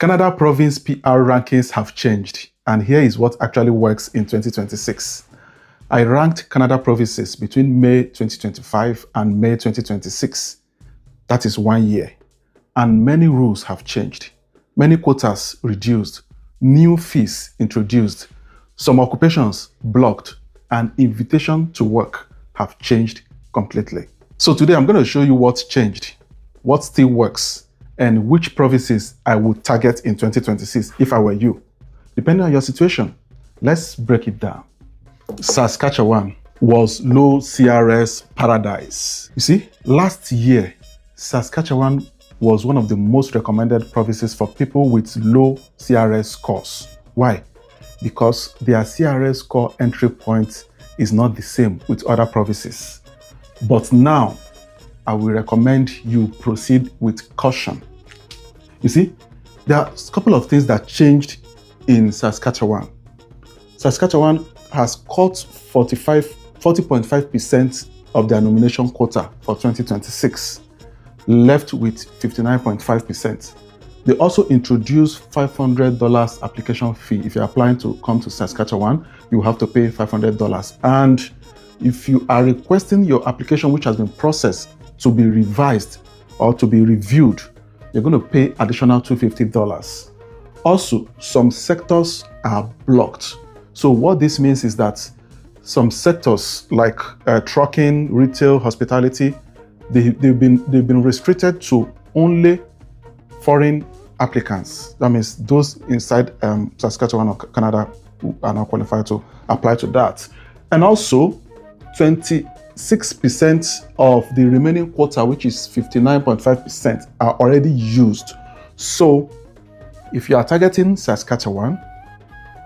Canada province PR rankings have changed, and here is what actually works in 2026. I ranked Canada provinces between May 2025 and May 2026. That is 1 year. And many rules have changed. Many quotas reduced, new fees introduced, some occupations blocked, and invitation to work have changed completely. So today I'm going to show you what's changed, what still works, and which provinces I would target in 2026 if I were you. Depending on your situation, let's break it down. Saskatchewan was low CRS paradise. You see, last year, Saskatchewan was one of the most recommended provinces for people with low CRS scores. Why? Because their CRS score entry point is not the same with other provinces. But now, I will recommend you proceed with caution. You see, there are a couple of things that changed in Saskatchewan. Saskatchewan has cut 40.5% of their nomination quota for 2026, left with 59.5%. They also introduced $500 application fee. If you're applying to come to Saskatchewan, you have to pay $500. And if you are requesting your application, which has been processed, to be revised or to be reviewed, you're going to pay additional $250. Also, some sectors are blocked. So what this means is that some sectors like trucking, retail, hospitality, they've been restricted to only foreign applicants. That means those inside Saskatchewan or Canada who are not qualified to apply to that. And also, 26% of the remaining quota, which is 59.5%, are already used. So if you are targeting Saskatchewan,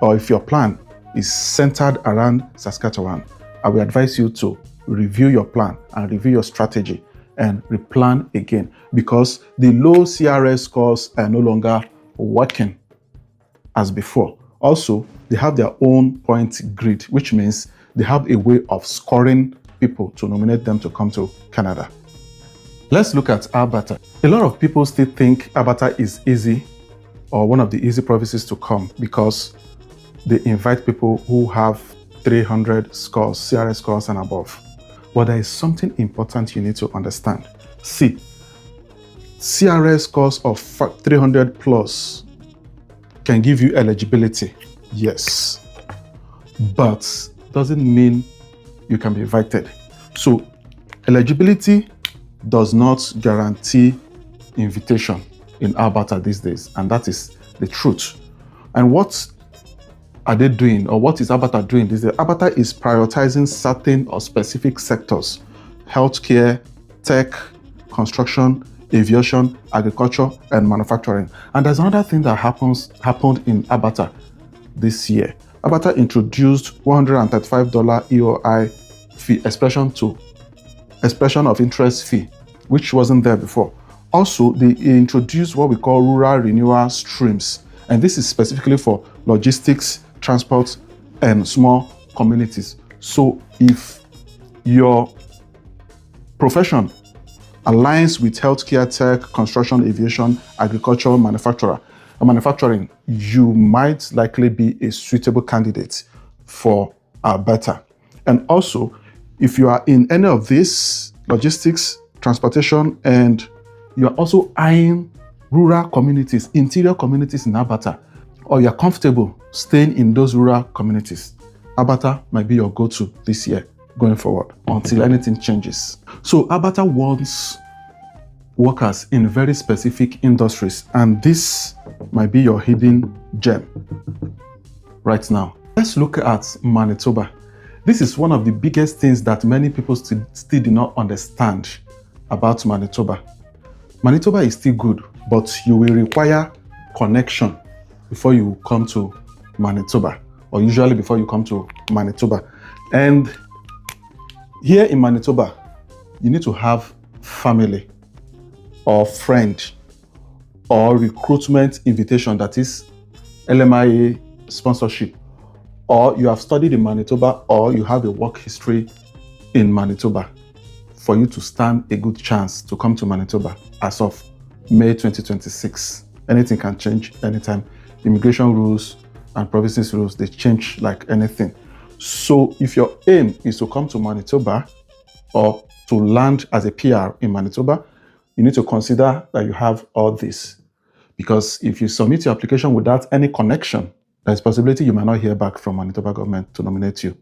or if your plan is centered around Saskatchewan, I will advise you to review your plan and review your strategy and replan again, because the low CRS scores are no longer working as before. Also, they have their own point grid, which means they have a way of scoring people to nominate them to come to Canada. Let's look at Alberta. A lot of people still think Alberta is easy or one of the easy provinces to come because they invite people who have 300 scores, CRS scores and above. But there is something important you need to understand. See, CRS scores of 300 plus can give you eligibility, yes, but doesn't mean you can be invited. So eligibility does not guarantee invitation in Alberta these days, and that is the truth. And what are they doing, or what is Alberta doing these days? Alberta is prioritizing certain or specific sectors: healthcare, tech, construction, aviation, agriculture, and manufacturing. And there's another thing that happened in Alberta this year. Alberta introduced $135 EOI fee, expression of interest fee, which wasn't there before. Also, they introduced what we call rural renewal streams, and this is specifically for logistics, transport, and small communities. So if your profession aligns with healthcare, tech, construction, aviation, agriculture, manufacturing, you might likely be a suitable candidate for Alberta. And also, if you are in any of these, logistics, transportation, and you're also eyeing rural communities, interior communities in Alberta, or you're comfortable staying in those rural communities, Alberta might be your go-to this year going forward until anything changes. So Alberta wants workers in very specific industries, and this might be your hidden gem right now. Let's look at Manitoba. This is one of the biggest things that many people still do not understand about Manitoba. Manitoba is still good, but you will require connection before you come to Manitoba, or usually before you come to Manitoba. And here in Manitoba, you need to have family or friend or recruitment invitation, that is LMIA sponsorship, or you have studied in Manitoba, or you have a work history in Manitoba for you to stand a good chance to come to Manitoba as of May 2026. anything can change anytime. Immigration rules and provinces rules, they change like anything. So if your aim is to come to Manitoba or to land as a PR in Manitoba, you need to consider that you have all this. Because if you submit your application without any connection, there's a possibility you might not hear back from Manitoba government to nominate you.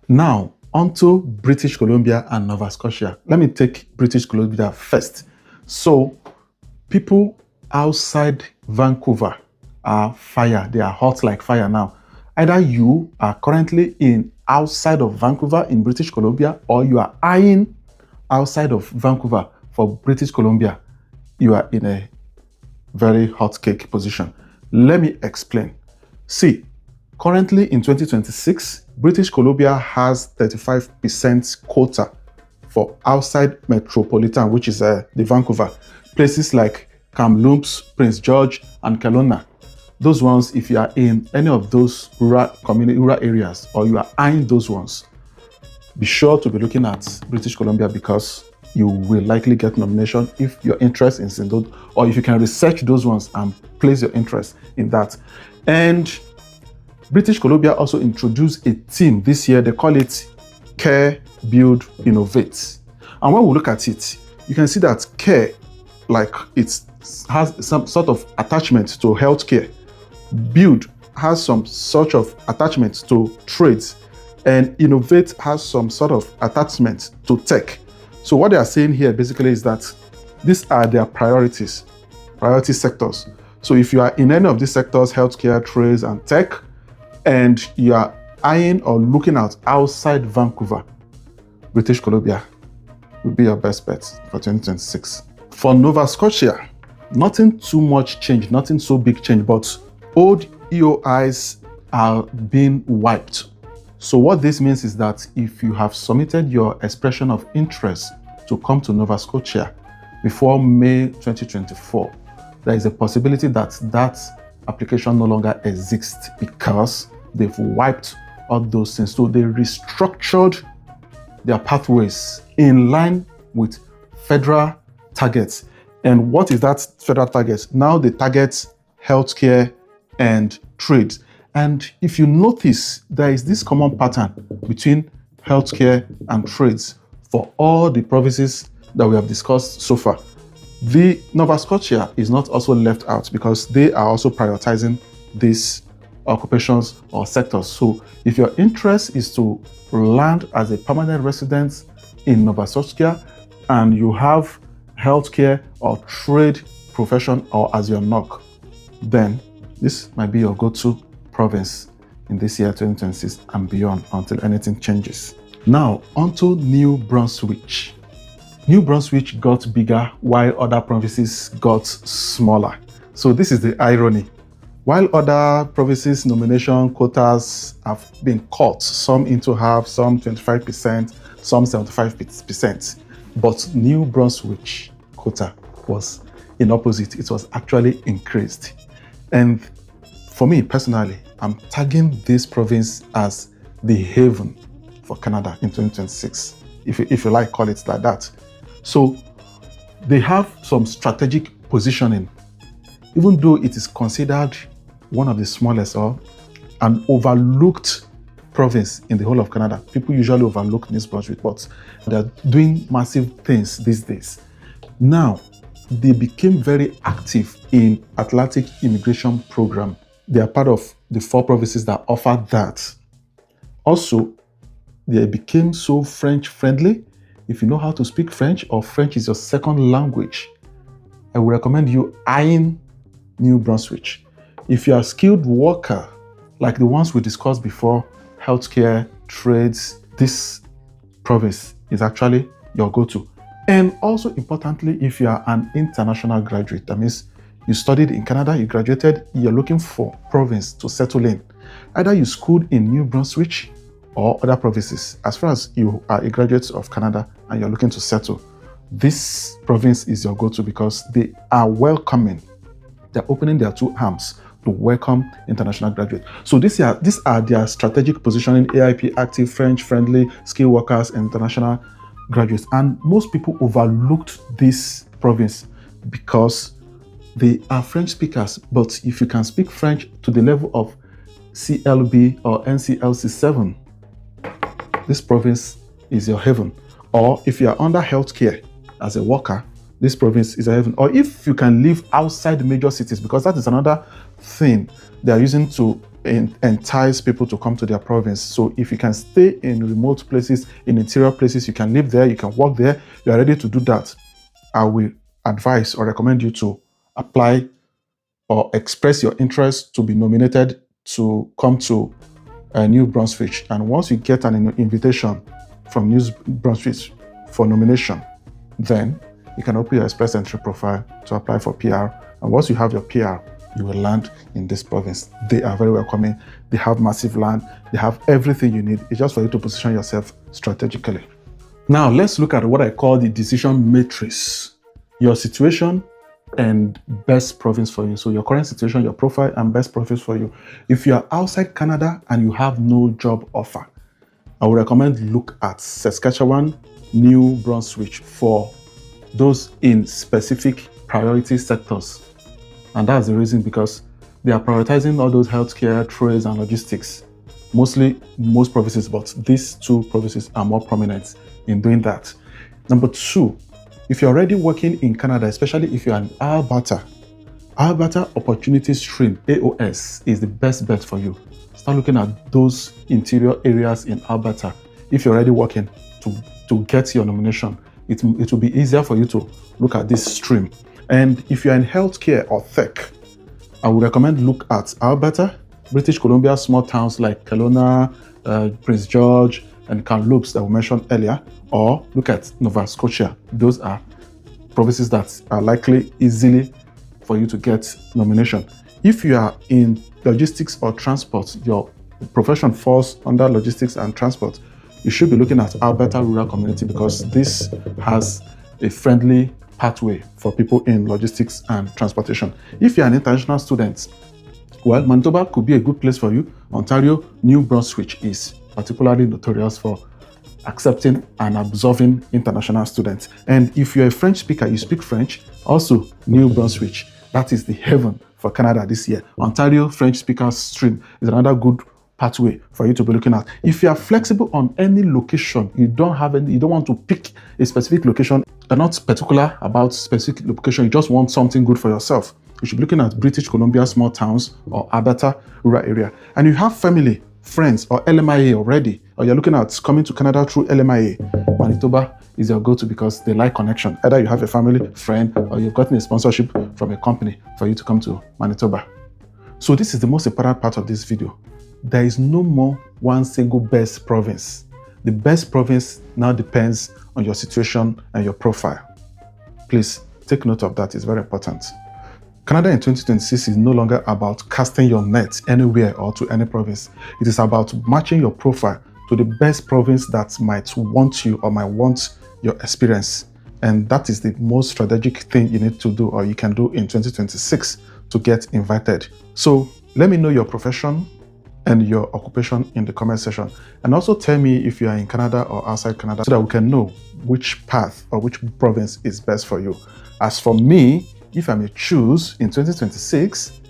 Now, onto British Columbia and Nova Scotia. Let me take British Columbia first. So, people outside Vancouver are fire. They are hot like fire now. Either you are currently outside of Vancouver in British Columbia, or you are eyeing outside of Vancouver for British Columbia. You are in a very hot cake position. Let me explain. See, currently in 2026, British Columbia has 35% quota for outside metropolitan, which is the Vancouver. Places like Kamloops, Prince George, and Kelowna. Those ones, if you are in any of those rural areas, or you are eyeing those ones, be sure to be looking at British Columbia, because you will likely get nomination if your interest is in those, or if you can research those ones and place your interest in that. And British Columbia also introduced a team this year. They call it Care, Build, Innovate. And when we look at it, you can see that Care, like it has some sort of attachment to healthcare. Build has some sort of attachment to trades, and Innovate has some sort of attachment to tech. So what they are saying here basically is that these are their priority sectors. So if you are in any of these sectors, healthcare, trades, and tech, and you are eyeing or looking out outside Vancouver, British Columbia will be your best bet for 2026. For Nova Scotia, nothing too much change, nothing so big change, but old EOIs are being wiped. So what this means is that if you have submitted your expression of interest to come to Nova Scotia before May 2024, there is a possibility that that application no longer exists, because they've wiped all those things. So they restructured their pathways in line with federal targets. And what is that federal target? Now they target healthcare and trades. And if you notice, there is this common pattern between healthcare and trades for all the provinces that we have discussed so far. The Nova Scotia is not also left out, because they are also prioritizing these occupations or sectors. So if your interest is to land as a permanent resident in Nova Scotia and you have healthcare or trade profession or as your NOC, then this might be your go-to province in this year 2026 and beyond, until anything changes. Now onto New Brunswick. New Brunswick got bigger while other provinces got smaller. So this is the irony. While other provinces' nomination quotas have been cut, some into half, some 25%, some 75%, but New Brunswick quota was in opposite. It was actually increased. And for me personally, I'm tagging this province as the haven for Canada in 2026, if you like, call it like that. So they have some strategic positioning, even though it is considered one of the smallest or an overlooked province in the whole of Canada. People usually overlook New Brunswick, but they're doing massive things these days. Now, they became very active in Atlantic immigration program. They are part of the 4 provinces that offer that. Also, they became so French friendly. If you know how to speak French, or French is your second language, I would recommend you eyeing New Brunswick. If you are a skilled worker, like the ones we discussed before, healthcare, trades, this province is actually your go-to. And also importantly, if you are an international graduate, that means you studied in Canada, you graduated, you're looking for province to settle in. Either you schooled in New Brunswick or other provinces. As far as you are a graduate of Canada and you're looking to settle, this province is your go-to, because they are welcoming. They're opening their 2 arms to welcome international graduates. So these are their strategic positioning: AIP active, French friendly, skilled workers, and international graduates. And most people overlooked this province because they are French speakers, but if you can speak French to the level of CLB or NCLC 7, this province is your heaven. Or if you are under healthcare as a worker, this province is a heaven. Or if you can live outside major cities, because that is another thing they are using to entice people to come to their province. So if you can stay in remote places, in interior places, you can live there, you can work there, you are ready to do that, I will advise or recommend you to apply or express your interest to be nominated to come to New Brunswick. And once you get an invitation from New Brunswick for nomination, then you can open your express entry profile to apply for PR. And once you have your PR, you will land in this province. They are very welcoming. They have massive land. They have everything you need. It's just for you to position yourself strategically. Now, let's look at what I call the decision matrix. Your situation and best province for you. So your current situation, your profile, and best province for you. If you are outside Canada and you have no job offer, I would recommend look at Saskatchewan, New Brunswick for those in specific priority sectors. And that's the reason, because they are prioritizing all those healthcare, trades, and logistics. Mostly, most provinces, but these two provinces are more prominent in doing that. Number two, if you're already working in Canada, especially if you're in Alberta Opportunity Stream, AOS, is the best bet for you. Start looking at those interior areas in Alberta. If you're already working to get your nomination, it will be easier for you to look at this stream. And if you're in healthcare or tech, I would recommend look at Alberta, British Columbia, small towns like Kelowna, Prince George, and Kamloops that we mentioned earlier, or look at Nova Scotia. Those are provinces that are likely easily for you to get nomination. If you are in logistics or transport, your profession falls under logistics and transport, you should be looking at Alberta Rural Community, because this has a friendly pathway for people in logistics and transportation. If you're an international student, well, Manitoba could be a good place for you. Ontario, New Brunswick is particularly notorious for accepting and absorbing international students. And if you're a French speaker, you speak French, also New Brunswick, that is the heaven for Canada this year. Ontario French speaker stream is another good pathway for you to be looking at. If you are flexible on any location, you don't want to pick a specific location, you're not particular about specific location, you just want something good for yourself, you should be looking at British Columbia small towns or Alberta rural area. And you have family, friends, or LMIA already, or you're looking at coming to Canada through LMIA, Manitoba is your go-to because they like connection. Either you have a family, friend, or you've gotten a sponsorship from a company for you to come to Manitoba. So this is the most important part of this video. There is no more one single best province. The best province now depends on your situation and your profile. Please take note of that, it's very important. Canada in 2026 is no longer about casting your net anywhere or to any province. It is about matching your profile to the best province that might want you or might want your experience. And that is the most strategic thing you need to do or you can do in 2026 to get invited. So let me know your profession and your occupation in the comment section. And also tell me if you are in Canada or outside Canada so that we can know which path or which province is best for you. As for me, if I may choose in 2026,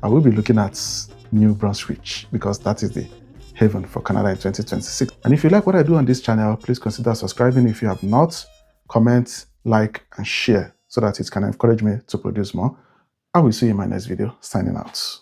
I will be looking at New Brunswick because that is the haven for Canada in 2026. And if you like what I do on this channel, please consider subscribing if you have not. Comment, like, and share so that it can encourage me to produce more. I will see you in my next video. Signing out.